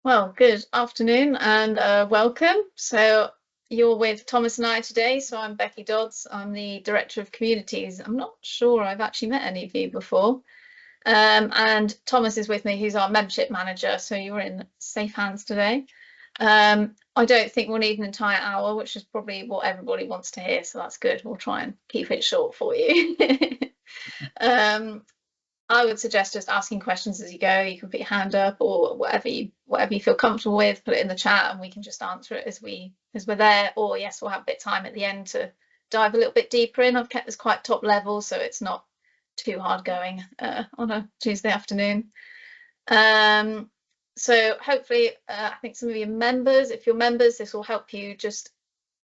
Well, good afternoon and welcome. So you're with Thomas and I today. So I'm Becky Dodds. I'm the Director of Communities. I'm not sure I've actually met any of you before. And Thomas is with me, who's our membership manager. So you're in safe hands today. I don't think we'll need an entire hour, which is probably what everybody wants to hear. So that's good. We'll try and keep it short for you. um, I would suggest just asking questions as you go. You can put your hand up or whatever you feel comfortable with, put it in the chat and we can just answer it as we're there. Or yes, we'll have a bit of time at the end to dive a little bit deeper in. I've kept this quite top level, so it's not too hard going on a Tuesday afternoon. So hopefully, I think some of you members, if you're members, this will help you just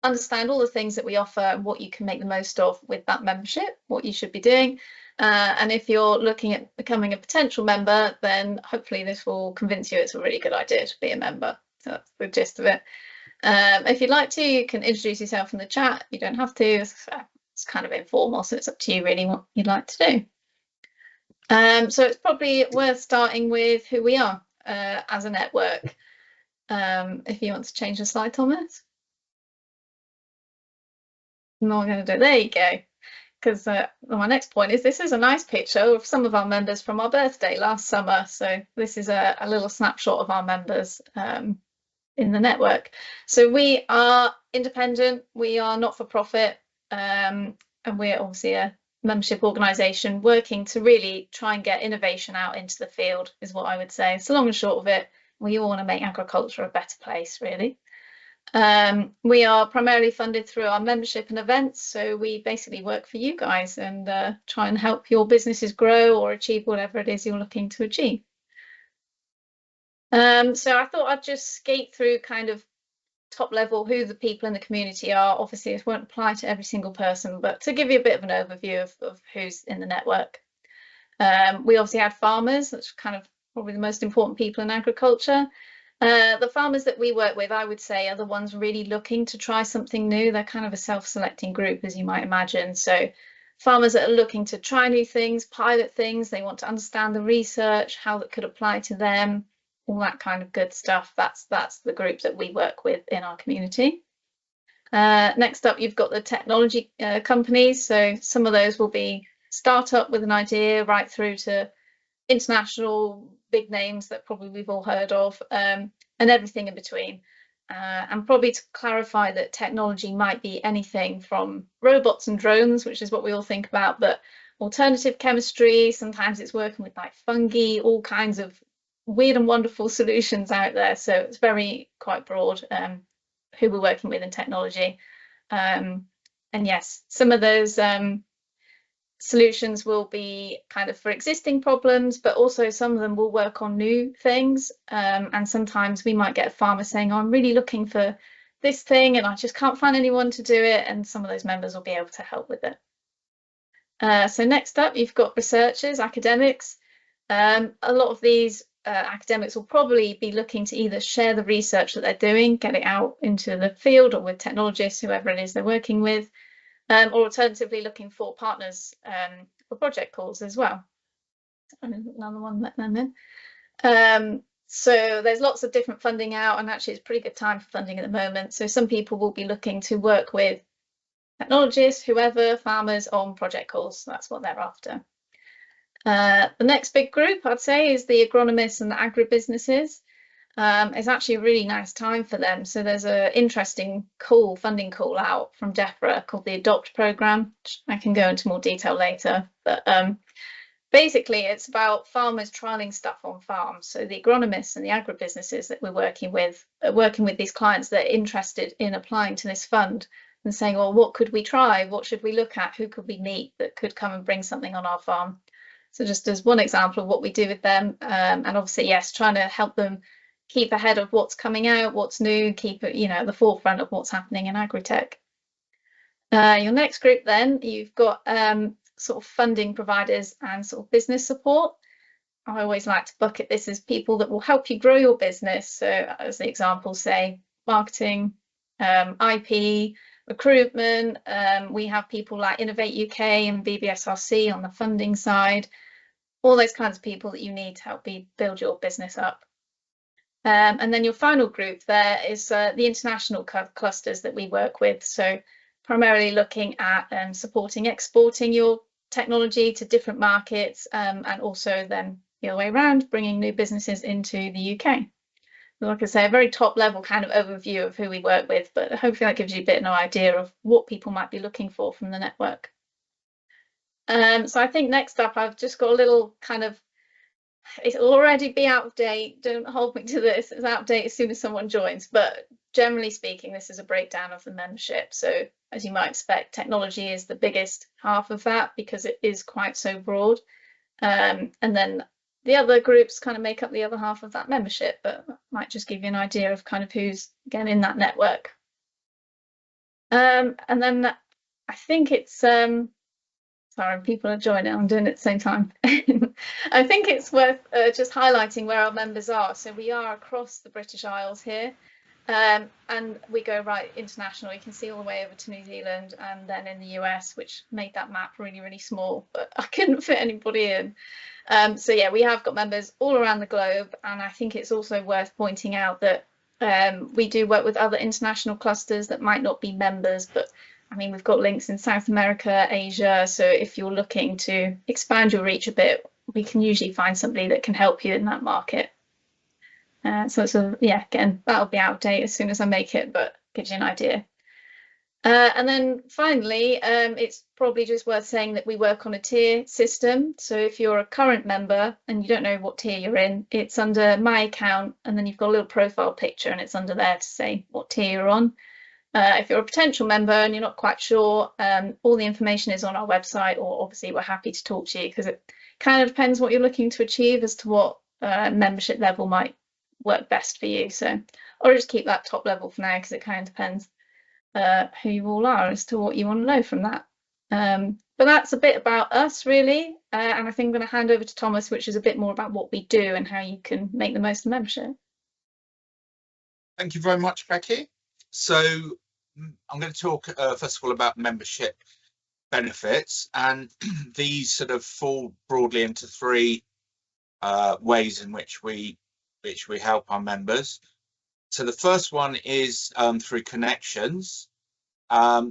understand all the things that we offer and what you can make the most of with that membership, what you should be doing. And if you're looking at becoming a potential member, then hopefully this will convince you it's a really good idea to be a member. So that's the gist of it. If you'd like to, you can introduce yourself in the chat. You don't have to. It's kind of informal, so it's up to you really what you'd like to do. So it's probably worth starting with who we are as a network. If you want to change the slide, Thomas. I'm not going to do it. There you go. Because my next point is this is a nice picture of some of our members from our birthday last summer. So this is a little snapshot of our members in the network. So we are independent, we are not for profit, and we're obviously a membership organisation working to really try and get innovation out into the field is what I would say. It's the long and short of it. We all want to make agriculture a better place, really. We are primarily funded through our membership and events, so we basically work for you guys and try and help your businesses grow or achieve whatever it is you're looking to achieve. So I thought I'd just skate through kind of top level who the people in the community are. Obviously, it won't apply to every single person, but to give you a bit of an overview of who's in the network. We obviously had farmers, that's kind of probably the most important people in agriculture. The farmers that we work with, I would say, are the ones really looking to try something new. They're kind of a self-selecting group, as you might imagine. So farmers that are looking to try new things, pilot things, they want to understand the research, how that could apply to them, all that kind of good stuff. That's the group that we work with in our community. Next up, you've got the technology companies. So some of those will be startup with an idea right through to international big names that probably we've all heard of, and everything in between. And probably to clarify that technology might be anything from robots and drones, which is what we all think about, but alternative chemistry, sometimes it's working with like fungi, all kinds of weird and wonderful solutions out there. So it's quite broad who we're working with in technology. And yes, some of those solutions will be kind of for existing problems, but also some of them will work on new things. And sometimes we might get a farmer saying, oh, I'm really looking for this thing and I just can't find anyone to do it. And some of those members will be able to help with it. So next up, you've got researchers, academics. A lot of these academics will probably be looking to either share the research that they're doing, get it out into the field or with technologists, whoever it is they're working with, or alternatively looking for partners for project calls as well. Another one let them in. So there's lots of different funding out, and actually it's a pretty good time for funding at the moment. So some people will be looking to work with technologists, whoever, farmers on project calls. So that's what they're after. The next big group, I'd say, is the agronomists and the agribusinesses. It's actually a really nice time for them. So there's an interesting funding call out from DEFRA called the Adopt programme. I can go into more detail later, but basically it's about farmers trialing stuff on farms. So the agronomists and the agribusinesses that we're working with are working with these clients that are interested in applying to this fund and saying, well, what could we try? What should we look at? Who could we meet that could come and bring something on our farm? So just as one example of what we do with them, and obviously, yes, trying to help them keep ahead of what's coming out, what's new, keep it, at the forefront of what's happening in agri-tech. Your next group then, you've got sort of funding providers and sort of business support. I always like to bucket this as people that will help you grow your business. So as the example, say marketing, IP, recruitment. We have people like Innovate UK and BBSRC on the funding side, all those kinds of people that you need to help build your business up. And then your final group there is the international clusters that we work with. So primarily looking at supporting exporting your technology to different markets, and also then the other way around, bringing new businesses into the UK. Like I say, a very top level kind of overview of who we work with, but hopefully that gives you a bit of an idea of what people might be looking for from the network. So I think next up, I've just got a little kind of, it'll already be out of date. Don't hold me to this. It's out of date as soon as someone joins. But generally speaking, this is a breakdown of the membership. So as you might expect, technology is the biggest half of that because it is quite so broad. And then the other groups kind of make up the other half of that membership, but might just give you an idea of kind of who's again in that network. And then I think it's sorry, people are joining. I'm doing it at the same time. I think it's worth just highlighting where our members are. So we are across the British Isles here, and we go right international. You can see all the way over to New Zealand and then in the US, which made that map really, really small, but I couldn't fit anybody in. So yeah, we have got members all around the globe, and I think it's also worth pointing out that we do work with other international clusters that might not be members, but I mean, we've got links in South America, Asia, so if you're looking to expand your reach a bit, we can usually find somebody that can help you in that market. So yeah, again, that'll be out of date as soon as I make it, but gives you an idea. And then finally, it's probably just worth saying that we work on a tier system. So if you're a current member and you don't know what tier you're in, it's under My Account, and then you've got a little profile picture and it's under there to say what tier you're on. If you're a potential member and you're not quite sure, all the information is on our website, or obviously we're happy to talk to you because it kind of depends what you're looking to achieve as to what membership level might work best for you. So, or just keep that top level for now because it kind of depends who you all are as to what you want to know from that. But that's a bit about us really, and I think I'm going to hand over to Thomas, which is a bit more about what we do and how you can make the most of membership. Thank you very much, Becky. So I'm going to talk first of all about membership benefits, and these sort of fall broadly into three ways in which we help our members. So the first one is through connections.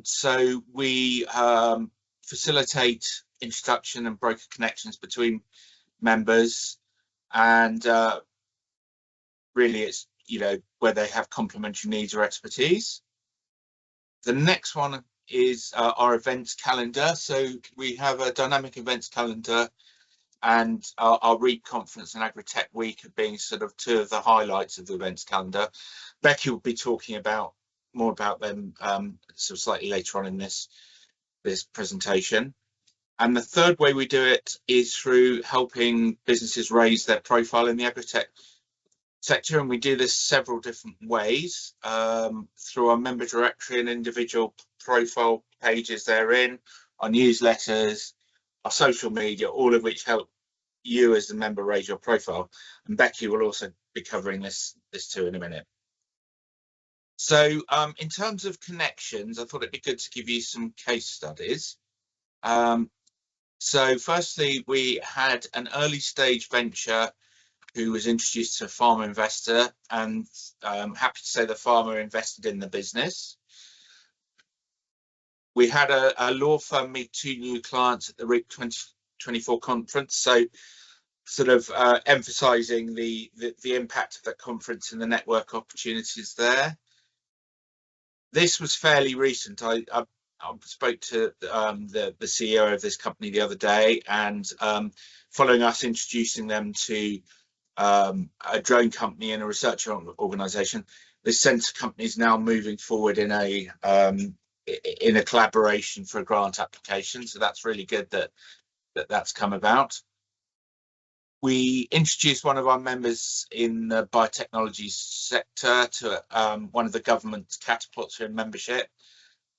So we facilitate introduction and broker connections between members, and really it's, you know, where they have complementary needs or expertise. The next one is our events calendar. So we have a dynamic events calendar, and our REAP conference and Agri-TechE week have been sort of two of the highlights of the events calendar. Becky will be talking about more about them sort of slightly later on in this presentation. And the third way we do it is through helping businesses raise their profile in the Agri-Tech sector, and we do this several different ways, through our member directory and individual profile pages therein, our newsletters, our social media, all of which help you as the member raise your profile. And Becky will also be covering this too in a minute. So in terms of connections, I thought it'd be good to give you some case studies. So firstly, we had an early stage venture who was introduced to a farmer investor, and happy to say the farmer invested in the business. We had a law firm meet two new clients at the REAP 2024 conference, so sort of emphasising the impact of that conference and the network opportunities there. This was fairly recent. I spoke to the CEO of this company the other day, and following us introducing them to a drone company and a research organisation, this centre company is now moving forward in a collaboration for a grant application. So that's really good that's come about. We introduced one of our members in the biotechnology sector to one of the government catapults for membership,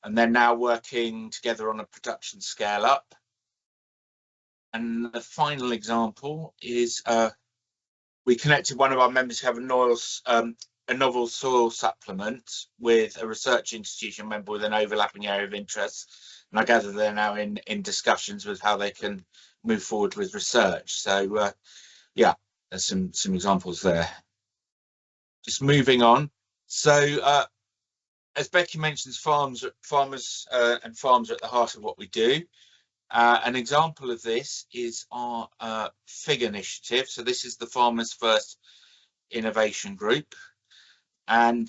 and they're now working together on a production scale up. And the final example is we connected one of our members who have a novel soil supplement with a research institution member with an overlapping area of interest, and I gather they're now in discussions with how they can move forward with research. So yeah, there's some examples there. just moving on. So as Becky mentions, farmers and farms are at the heart of what we do. An example of this is our FIG initiative. So this is the Farmers First Innovation Group, and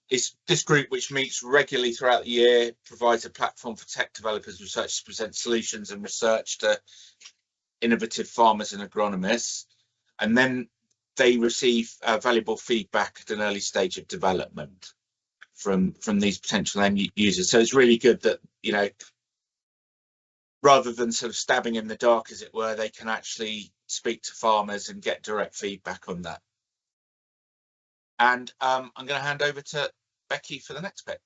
it's this group, which meets regularly throughout the year, provides a platform for tech developers, researchers to present solutions and research to innovative farmers and agronomists, and then they receive valuable feedback at an early stage of development from these potential end users. So it's really good that, you know, rather than sort of stabbing in the dark, as it were, they can actually speak to farmers and get direct feedback on that. And I'm going to hand over to Becky for the next bit.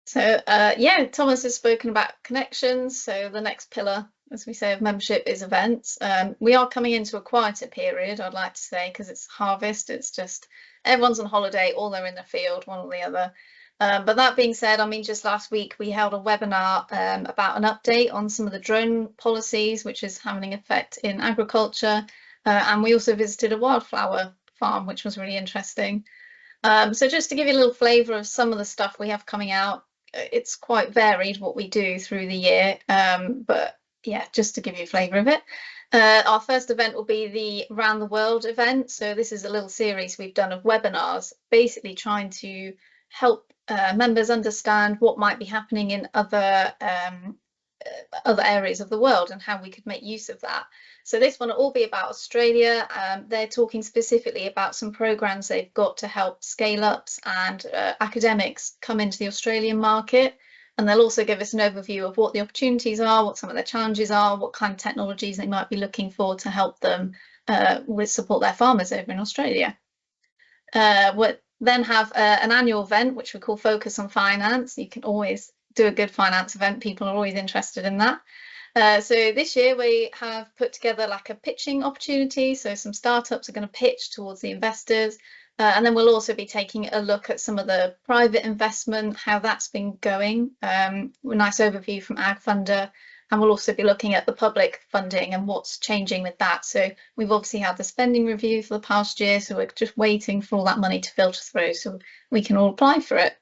So yeah, Thomas has spoken about connections. So the next pillar, as we say, of membership is events. We are coming into a quieter period, I'd like to say, because it's harvest. It's just everyone's on holiday, all they're in the field, one or the other. But that being said, I mean, just last week we held a webinar about an update on some of the drone policies, which is having an effect in agriculture. And we also visited a wildflower farm, which was really interesting. So just to give you a little flavour of some of the stuff we have coming out, it's quite varied what we do through the year, but yeah, just to give you a flavour of it. Our first event will be the Round the World event. So this is a little series we've done of webinars, basically trying to help members understand what might be happening in other areas of the world and how we could make use of that. So this one will all be about Australia. They're talking specifically about some programs they've got to help scale-ups and academics come into the Australian market. And they'll also give us an overview of what the opportunities are, what some of the challenges are, what kind of technologies they might be looking for to help them support their farmers over in Australia. We'll then have an annual event, which we call Focus on Finance. You can always do a good finance event. People are always interested in that. So this year we have put together like a pitching opportunity. So some startups are going to pitch towards the investors. And then we'll also be taking a look at some of the private investment, how that's been going. A nice overview from Ag Funder. And we'll also be looking at the public funding and what's changing with that. So we've obviously had the spending review for the past year. So we're just waiting for all that money to filter through so we can all apply for it.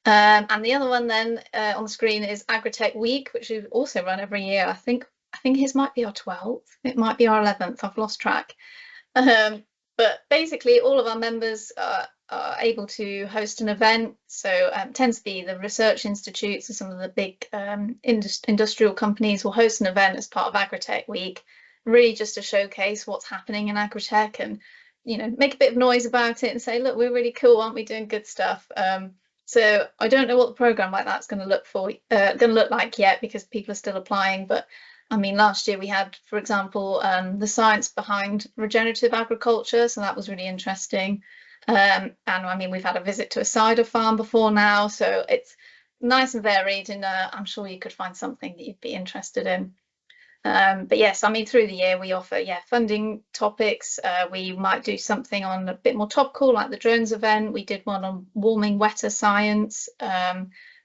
And the other one then on the screen is Agri-TechE Week, which we also run every year. I think his might be our 12th. It might be our 11th. I've lost track. But basically, all of our members are able to host an event. So it tends to be the research institutes and some of the big industrial companies will host an event as part of Agri-TechE Week, really just to showcase what's happening in agri-tech and, you know, make a bit of noise about it and say, look, we're really cool, aren't we, doing good stuff? So I don't know what the program like that's going to look like yet, because people are still applying. But I mean, last year we had, for example, the science behind regenerative agriculture, so that was really interesting. And I mean, we've had a visit to a cider farm before now, so it's nice and varied, and I'm sure you could find something that you'd be interested in. But yes, I mean, through the year we offer funding topics. We might do something on a bit more topical, like the drones event. We did one on warming wetter science.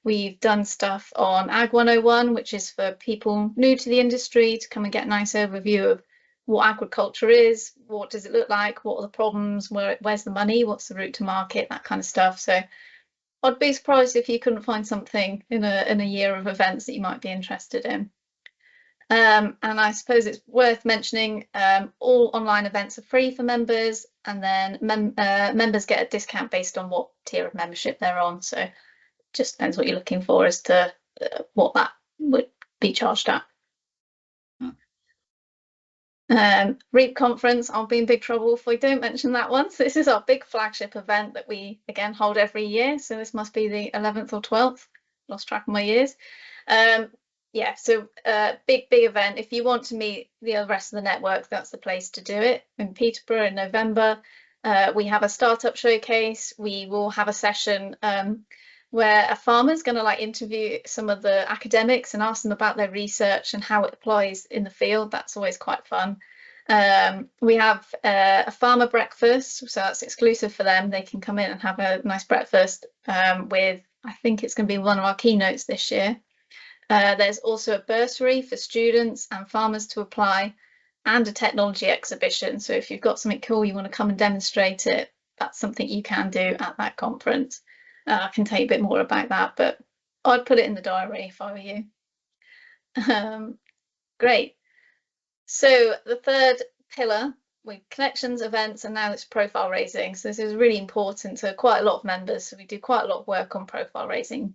We've done stuff on Ag 101, which is for people new to the industry to come and get a nice overview of what agriculture is, what does it look like, what are the problems, where's the money, what's the route to market, that kind of stuff. So I'd be surprised if you couldn't find something in a year of events that you might be interested in. And I suppose it's worth mentioning all online events are free for members, and then members get a discount based on what tier of membership they're on. So it just depends what you're looking for as to what that would be charged at. REAP conference, I'll be in big trouble if we don't mention that one. So this is our big flagship event that we again hold every year. So this must be the 11th or 12th. Lost track of my years. Yeah, so big event. If you want to meet the rest of the network, that's the place to do it. In Peterborough in November, we have a startup showcase. We will have a session where a farmer's going to like interview some of the academics and ask them about their research and how it applies in the field. That's always quite fun. We have a farmer breakfast, so that's exclusive for them. They can come in and have a nice breakfast with, I think it's going to be one of our keynotes this year. There's also a bursary for students and farmers to apply, and a technology exhibition. So if you've got something cool you want to come and demonstrate it, that's something you can do at that conference. I can tell you a bit more about that, but I'd put it in the diary if I were you. Great. So the third pillar with connections, events, and now it's profile raising. So this is really important to quite a lot of members. So we do quite a lot of work on profile raising.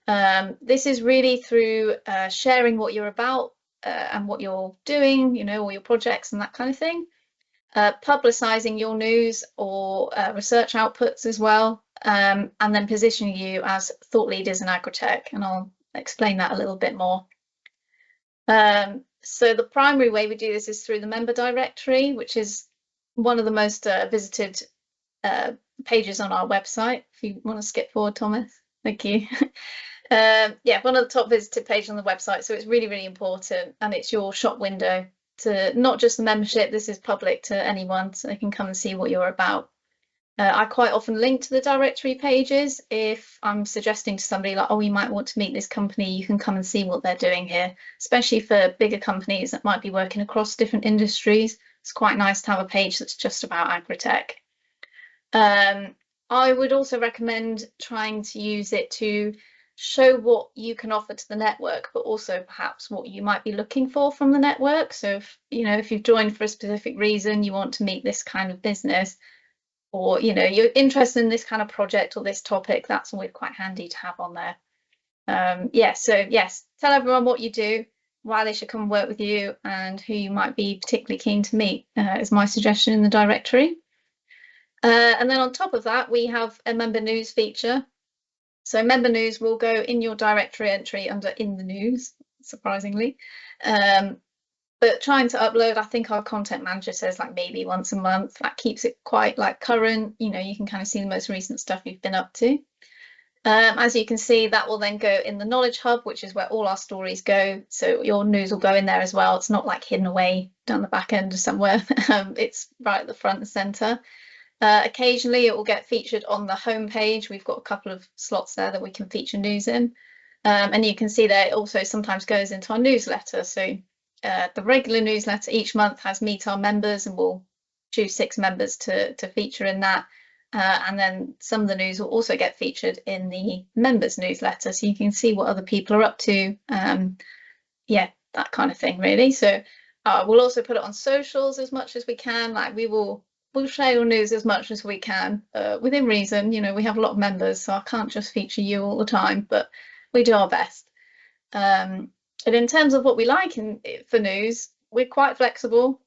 This is really through sharing what you're about and what you're doing, you know, all your projects and that kind of thing. Publicising your news or research outputs as well, and then positioning you as thought leaders in agri-tech, and I'll explain that a little bit more. So the primary way we do this is through the member directory, which is one of the most visited pages on our website. If you want to skip forward, Thomas, thank you. Yeah, one of the top visited pages on the website, so it's really, really important, and it's your shop window to not just the membership, this is public to anyone, so they can come and see what you're about. I quite often link to the directory pages if I'm suggesting to somebody like, oh, you might want to meet this company, you can come and see what they're doing here, especially for bigger companies that might be working across different industries. It's quite nice to have a page that's just about agri-tech. I would also recommend trying to use it to show what you can offer to the network, but also perhaps what you might be looking for from the network. So if, you know, if you've joined for a specific reason, you want to meet this kind of business, or, you know, you're interested in this kind of project or this topic, that's always quite handy to have on there. Yeah, so yes, tell everyone what you do, why they should come and work with you, and who you might be particularly keen to meet is my suggestion in the directory. And then on top of that, we have a member news feature. So member news will go in your directory entry under in the news, surprisingly. But trying to upload, I think our content manager says like maybe once a month. That keeps it quite like current. You know, you can kind of see the most recent stuff you've been up to. As you can see, that will then go in the Knowledge Hub, which is where all our stories go. So your news will go in there as well. It's not like hidden away down the back end or somewhere. It's right at the front and center. Occasionally it will get featured on the homepage. We've got a couple of slots there that we can feature news in. And you can see that it also sometimes goes into our newsletter. So the regular newsletter each month has Meet Our Members, and we'll choose 6 members to feature in that. And then some of the news will also get featured in the members newsletter, so you can see what other people are up to. Yeah, that kind of thing, really. So we'll also put it on socials as much as we can. Like we'll share your news as much as we can within reason. You know, we have a lot of members, so I can't just feature you all the time, but we do our best. And in terms of what we like for news, we're quite flexible.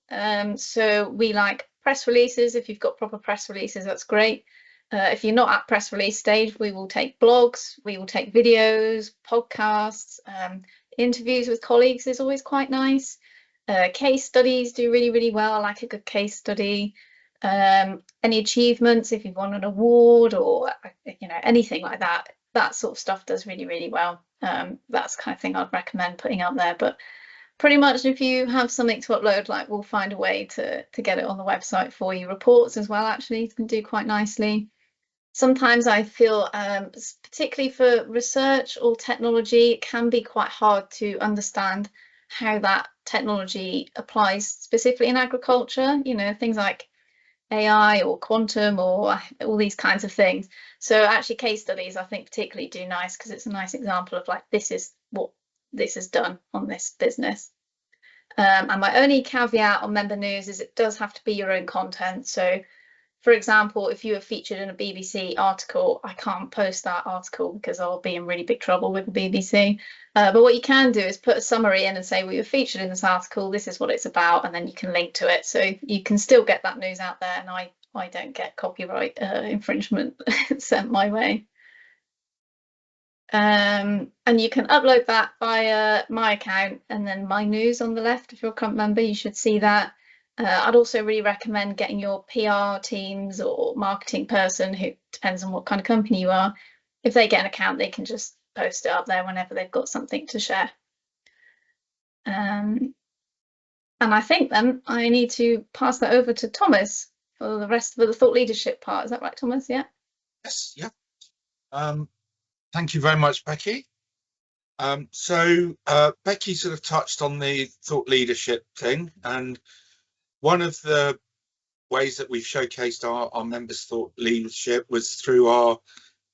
So we like press releases. If you've got proper press releases, that's great. If you're not at press release stage, we will take blogs, we will take videos, podcasts, interviews with colleagues is always quite nice. Case studies do really, really well. I like a good case study. Any achievements, if you've won an award or, you know, anything like that, that sort of stuff does really, really well. That's the kind of thing I'd recommend putting out there. But pretty much if you have something to upload, like we'll find a way to get it on the website for you. Reports as well, actually, can do quite nicely. Sometimes I feel, particularly for research or technology, it can be quite hard to understand how that technology applies specifically in agriculture, you know, things like AI or quantum or all these kinds of things. So actually case studies I think particularly do nice, because it's a nice example of like, this is what this has done on this business. And my only caveat on member news is it does have to be your own content. So for example, if you are featured in a BBC article, I can't post that article because I'll be in really big trouble with the BBC. But what you can do is put a summary in and say, well, you're featured in this article, this is what it's about, and then you can link to it. So you can still get that news out there, and I don't get copyright infringement sent my way. And you can upload that via my account and then my news on the left. If you're a current member, you should see that. I'd also really recommend getting your PR teams or marketing person, who depends on what kind of company you are. If they get an account, they can just post it up there whenever they've got something to share. And I think then I need to pass that over to Thomas for the rest of the thought leadership part. Is that right, Thomas? Yeah. Yes. Yeah. Thank you very much, Becky. So Becky sort of touched on the thought leadership thing, and one of the ways that we've showcased our members' thought leadership was through our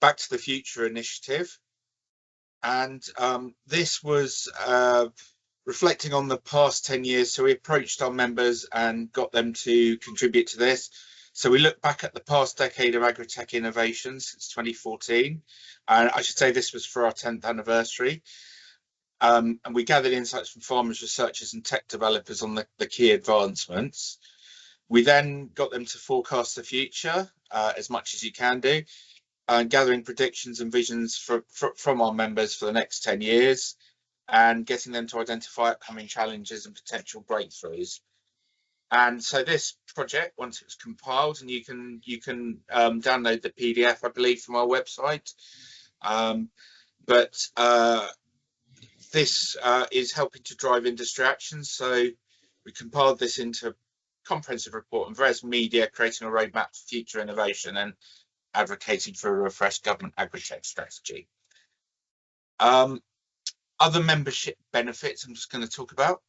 Back to the Future initiative. And this was reflecting on the past 10 years. So we approached our members and got them to contribute to this. So we look back at the past decade of Agri-TechE innovation since 2014. And I should say this was for our 10th anniversary. And we gathered insights from farmers, researchers and tech developers on the key advancements. We then got them to forecast the future as much as you can do, gathering predictions and visions from our members for the next 10 years and getting them to identify upcoming challenges and potential breakthroughs. And so this project, once it's compiled, and you can download the PDF, I believe, from our website. This is helping to drive industry action. So we compiled this into a comprehensive report on various media, creating a roadmap for future innovation and advocating for a refreshed government agri-tech strategy. Other membership benefits I'm just going to talk about.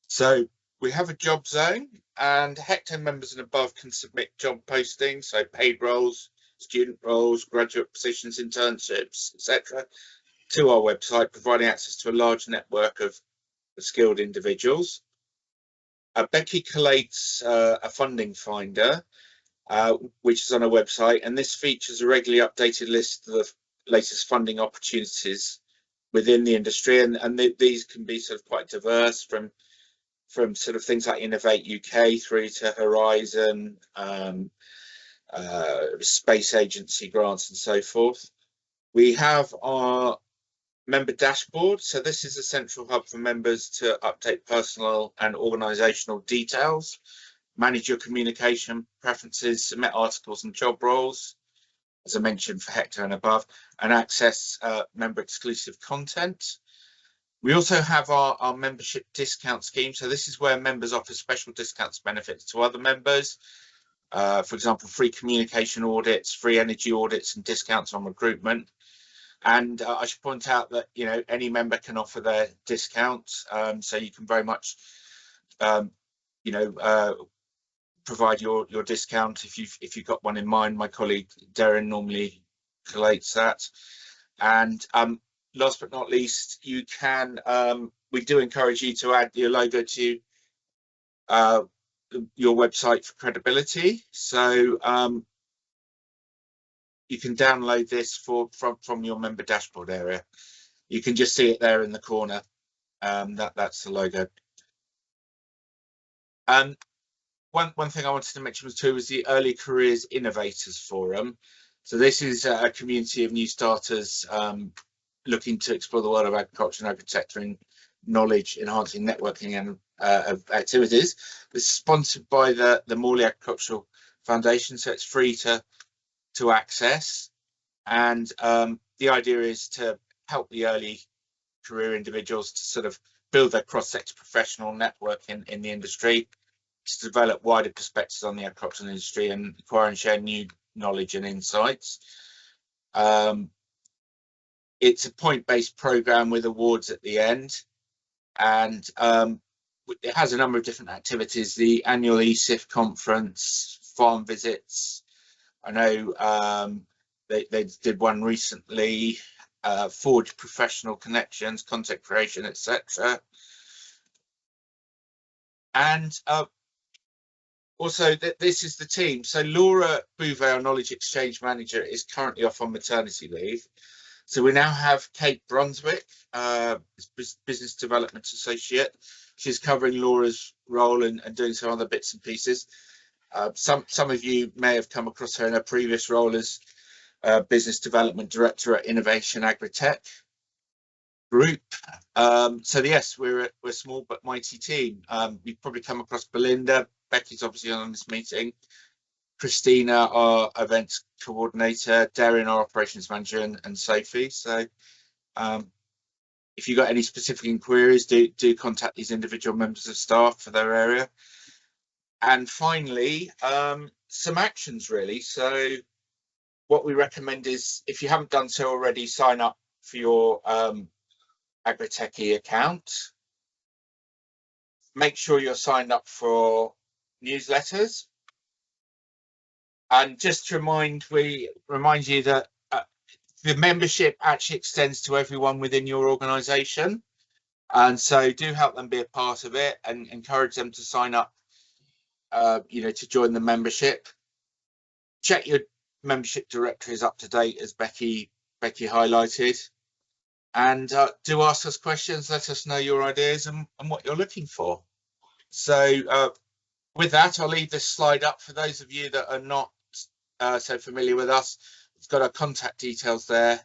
So we have a job zone, and Hector members and above can submit job postings, so paid roles, student roles, graduate positions, internships, etc., to our website, providing access to a large network of skilled individuals. Becky collates a funding finder, which is on our website, and this features a regularly updated list of the latest funding opportunities within the industry, and these can be sort of quite diverse, from sort of things like Innovate UK through to Horizon, space agency grants and so forth. We have our member dashboard. So this is a central hub for members to update personal and organizational details, manage your communication preferences, submit articles and job roles, as I mentioned, for Hector and above, and access member exclusive content. We also have our membership discount scheme. So this is where members offer special discounts benefits to other members. For example, free communication audits, free energy audits, and discounts on recruitment. And I should point out that, you know, any member can offer their discounts. So you can very much, you know, provide your discount if you've got one in mind. My colleague Darren normally collates that. And last but not least, you can we do encourage you to add your logo to your website for credibility. So you can download this from your member dashboard area. You can just see it there in the corner. That's the logo. One thing I wanted to mention was the Early Careers Innovators Forum. So this is a community of new starters looking to explore the world of agriculture and agri-tech through knowledge enhancing networking and of activities. It's sponsored by the Morley Agricultural Foundation, so it's free to access. And the idea is to help the early career individuals to sort of build their cross-sector professional network in the industry, to develop wider perspectives on the agricultural industry and acquire and share new knowledge and insights. It's a point-based program with awards at the end, and it has a number of different activities: the annual ESIF conference, farm visits. I know they did one recently, forge professional connections, content creation, etc. And also, this is the team. So Laura Bouvet, our knowledge exchange manager, is currently off on maternity leave. So we now have Kate Brunswick, business development associate. She's covering Laura's role and doing some other bits and pieces. Some of you may have come across her in her previous role as business development director at Innovation Agri-Tech Group. So yes, we're a small but mighty team. You've probably come across Belinda. Becky's obviously on this meeting. Christina, our events coordinator, Darren, our operations manager, and Sophie. So if you've got any specific inquiries, do contact these individual members of staff for their area. And finally, some actions really. So what we recommend is, if you haven't done so already, sign up for your Agri-TechE account. Make sure you're signed up for newsletters. And just to remind you that the membership actually extends to everyone within your organisation, and so do help them be a part of it and encourage them to sign up, to join the membership. Check your membership directory is up to date, as Becky highlighted, and do ask us questions. Let us know your ideas and what you're looking for. So with that, I'll leave this slide up for those of you that are not so familiar with us. It's got our contact details there,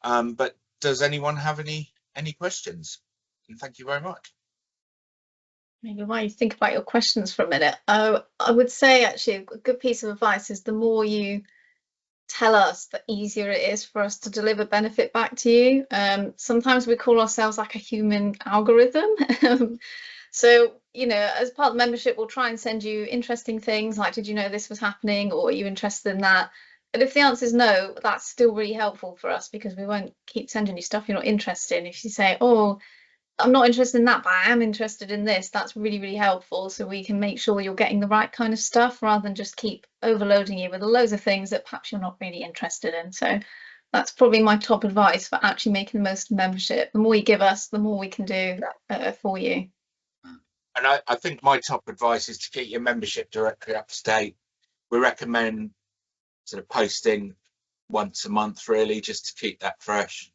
but does anyone have any questions? And thank you very much. Maybe while you think about your questions for a minute, I would say actually a good piece of advice is the more you tell us, the easier it is for us to deliver benefit back to you. Sometimes we call ourselves like a human algorithm. So, as part of the membership, we'll try and send you interesting things like, did you know this was happening, or are you interested in that? But if the answer is no, that's still really helpful for us, because we won't keep sending you stuff you're not interested in. If you say, oh, I'm not interested in that, but I am interested in this, that's really, really helpful. So we can make sure you're getting the right kind of stuff, rather than just keep overloading you with loads of things that perhaps you're not really interested in. So that's probably my top advice for actually making the most of membership. The more you give us, the more we can do for you. And I think my top advice is to keep your membership directory up to date. We recommend sort of posting once a month, really, just to keep that fresh.